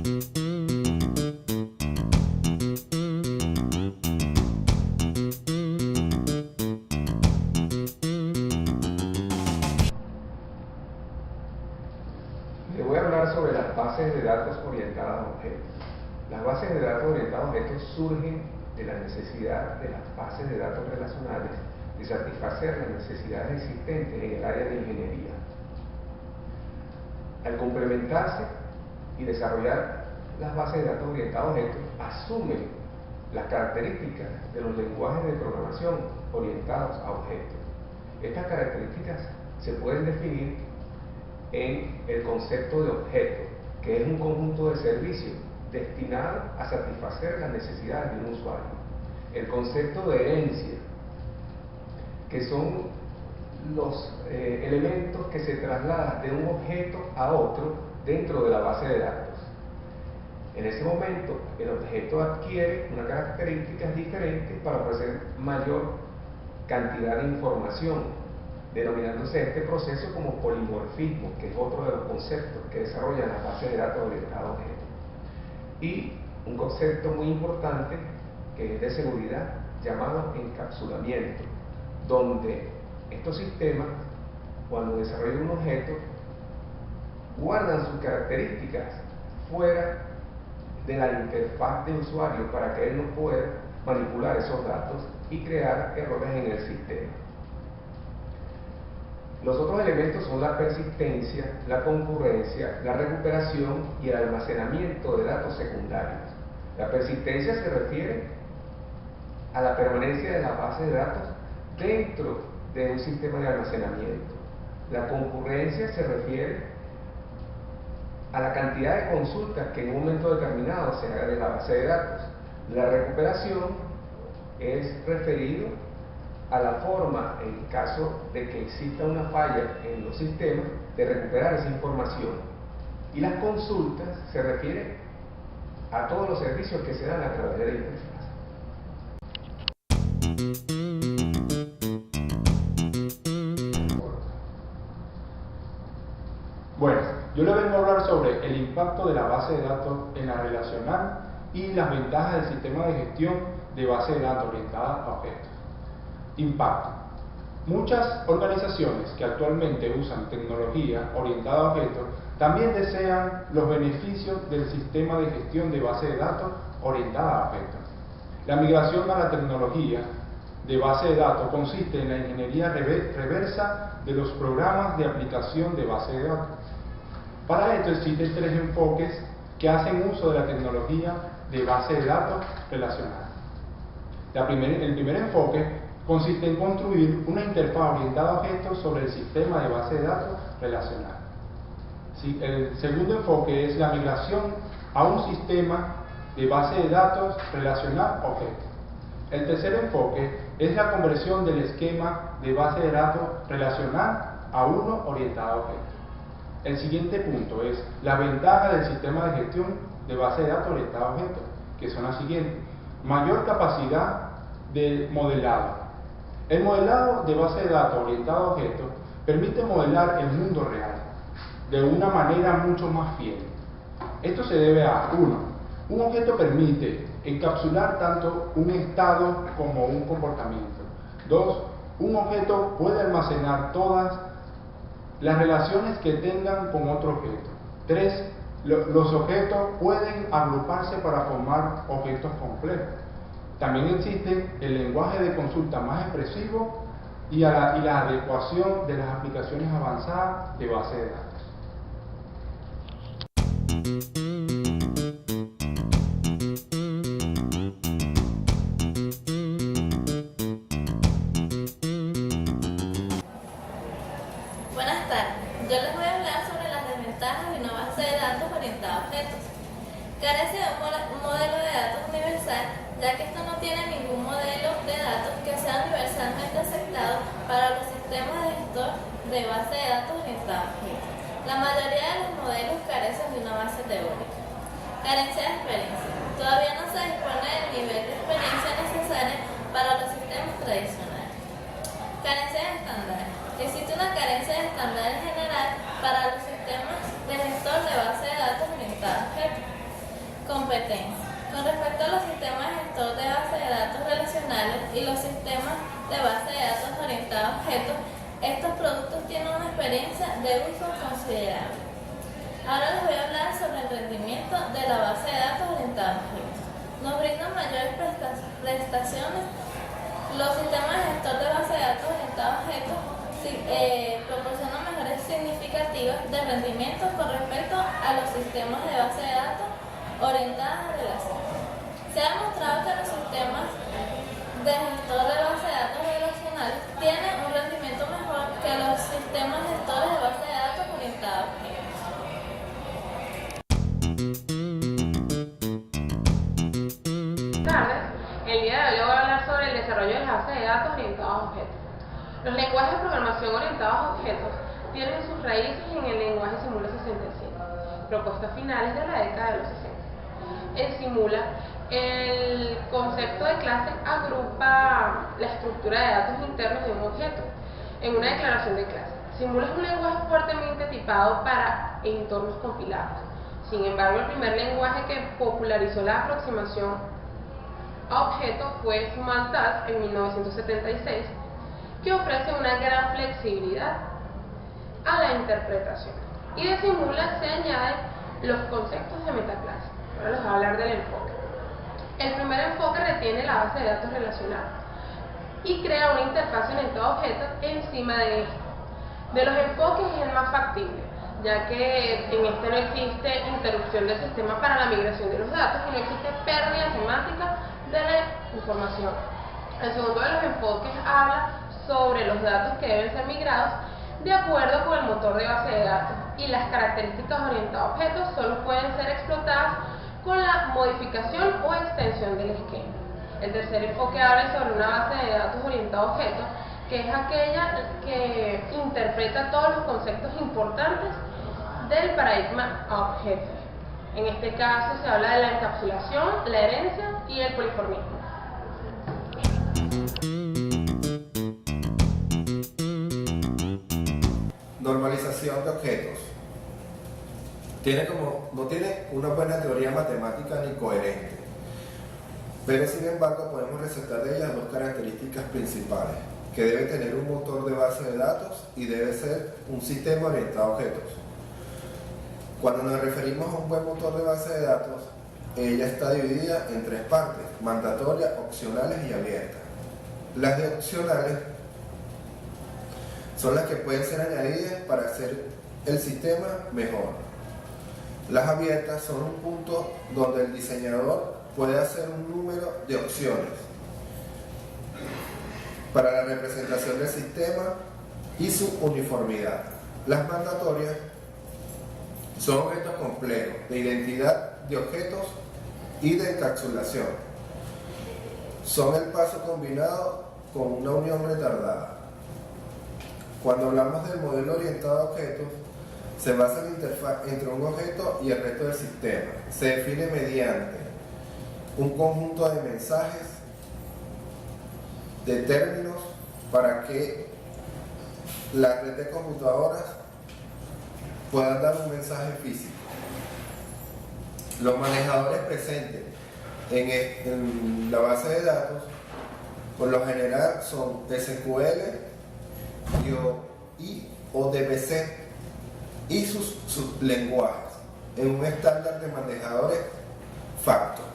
Le voy a hablar sobre las bases de datos orientadas a objetos. Las bases de datos orientadas a objetos surgen de la necesidad de las bases de datos relacionales de satisfacer las necesidades existentes en el área de ingeniería. Al complementarse y desarrollar las bases de datos orientadas a objetos, asumen las características de los lenguajes de programación orientados a objetos. Estas características se pueden definir en el concepto de objeto, que es un conjunto de servicios destinado a satisfacer las necesidades de un usuario. El concepto de herencia, que son los elementos que se trasladan de un objeto a otro dentro de la base de datos. En ese momento, el objeto adquiere unas características diferentes para ofrecer mayor cantidad de información, denominándose este proceso como polimorfismo, que es otro de los conceptos que desarrollan las bases de datos orientadas a objetos. Y un concepto muy importante que es de seguridad, llamado encapsulamiento, donde estos sistemas, cuando desarrollan un objeto, guardan sus características fuera de la interfaz de usuario para que él no pueda manipular esos datos y crear errores en el sistema. Los otros elementos son la persistencia, la concurrencia, la recuperación y el almacenamiento de datos secundarios. La persistencia se refiere a la permanencia de la base de datos dentro de un sistema de almacenamiento. La concurrencia se refiere a la cantidad de consultas que en un momento determinado se haga de la base de datos. La recuperación es referido a la forma, en caso de que exista una falla en los sistemas, de recuperar esa información. Y las consultas se refieren a todos los servicios que se dan a través de la interfaz. Bueno, yo le vengo a hablar sobre el impacto de la base de datos en la relacional y las ventajas del sistema de gestión de base de datos orientada a objetos. Impacto. Muchas organizaciones que actualmente usan tecnología orientada a objetos también desean los beneficios del sistema de gestión de base de datos orientada a objetos. La migración a la tecnología de base de datos consiste en la ingeniería reversa de los programas de aplicación de base de datos. Para esto existen tres enfoques que hacen uso de la tecnología de base de datos relacional. El primer enfoque consiste en construir una interfaz orientada a objetos sobre el sistema de base de datos relacional. El segundo enfoque es la migración a un sistema de base de datos relacional a objetos. El tercer enfoque es la conversión del esquema de base de datos relacional a uno orientado a objetos. El siguiente punto es la ventaja del sistema de gestión de base de datos orientado a objetos, que son las siguientes: mayor capacidad de modelado. El modelado de base de datos orientado a objetos permite modelar el mundo real de una manera mucho más fiel. Esto se debe a 1. Un objeto permite encapsular tanto un estado como un comportamiento. 2. Un objeto puede almacenar todas las relaciones que tengan con otro objeto. 3. Los objetos pueden agruparse para formar objetos complejos. También existe el lenguaje de consulta más expresivo y la adecuación de las aplicaciones avanzadas de base de datos. Buenas tardes, yo les voy a hablar sobre las desventajas de una base de datos orientada a objetos. Carece de un modelo de datos universal, ya que esto no tiene ningún modelo de datos que sea universalmente aceptado para los sistemas de gestor de base de datos orientada a objetos. La mayoría de los modelos carecen de una base teórica. Carencia de experiencia. Todavía no se dispone del nivel de experiencia necesaria para los sistemas tradicionales. Carencia de estándares. Existe una carencia de estándares general para los sistemas de gestor de base de datos orientados a objetos. Competencia. Con respecto a los sistemas gestor de base de datos relacionales y los sistemas de base de datos orientados a objetos, estos productos tienen una experiencia de uso considerable. Ahora les voy a hablar sobre el rendimiento de la base de datos orientada a objetos. Nos brindan mayores prestaciones. Los sistemas gestor de base de datos orientados a objetos proporcionan mejores significativas de rendimiento con respecto a los sistemas de base de datos orientadas a relación. Se ha demostrado que los sistemas de gestor de base de datos relacionales tienen un rendimiento mejor que los sistemas gestores de base de datos orientados a objetos. El día de hoy voy a hablar sobre el desarrollo de las bases de datos orientados a objetos. Los lenguajes de programación orientados a objetos tienen sus raíces en el lenguaje Simula 67, propuesto a finales de la década de los 60. En Simula, el concepto de clase agrupa la estructura de datos internos de un objeto en una declaración de clase. Simula es un lenguaje fuertemente tipado para entornos compilados. Sin embargo, el primer lenguaje que popularizó la aproximación a objetos fue Symantec en 1976, que ofrece una gran flexibilidad a la interpretación. Y de Simula se añaden los conceptos de metaclase. Ahora les voy a hablar del enfoque. El primer enfoque retiene la base de datos relacional y crea una interfaz orientada a objetos encima de esto. De los enfoques es el más factible, ya que en este no existe interrupción del sistema para la migración de los datos y no existe pérdida semántica de la información. El segundo de los enfoques habla sobre los datos que deben ser migrados de acuerdo con el motor de base de datos, y las características orientadas a objetos solo pueden ser explotadas con la modificación o extensión del esquema. El tercer enfoque habla sobre una base de datos orientada a objetos, que es aquella que interpreta todos los conceptos importantes del paradigma a objetos. En este caso se habla de la encapsulación, la herencia y el poliformismo. Normalización de objetos. No tiene una buena teoría matemática ni coherente, pero sin embargo podemos resaltar de ellas dos características principales: que debe tener un motor de base de datos y debe ser un sistema orientado a objetos. Cuando nos referimos a un buen motor de base de datos, ella está dividida en tres partes: mandatorias, opcionales y abiertas. Las de opcionales son las que pueden ser añadidas para hacer el sistema mejor. Las abiertas son un punto donde el diseñador puede hacer un número de opciones para la representación del sistema y su uniformidad. Las mandatorias son objetos complejos de identidad de objetos y de encapsulación. Son el paso combinado con una unión retardada. Cuando hablamos del modelo orientado a objetos, se basa en la interfaz entre un objeto y el resto del sistema. Se define mediante un conjunto de mensajes, de términos, para que la red de computadoras puedan dar un mensaje físico. Los manejadores presentes en la base de datos, por lo general, son SQL y ODBC y sus lenguajes en un estándar de manejadores Factor.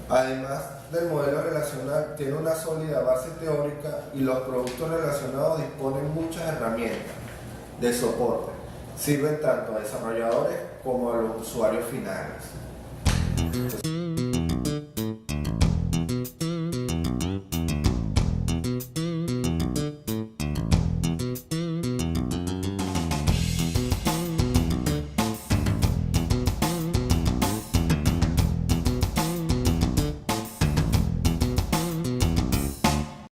Además del modelo relacional, tiene una sólida base teórica y los productos relacionados disponen muchas herramientas de soporte. Sirven tanto a desarrolladores como a los usuarios finales.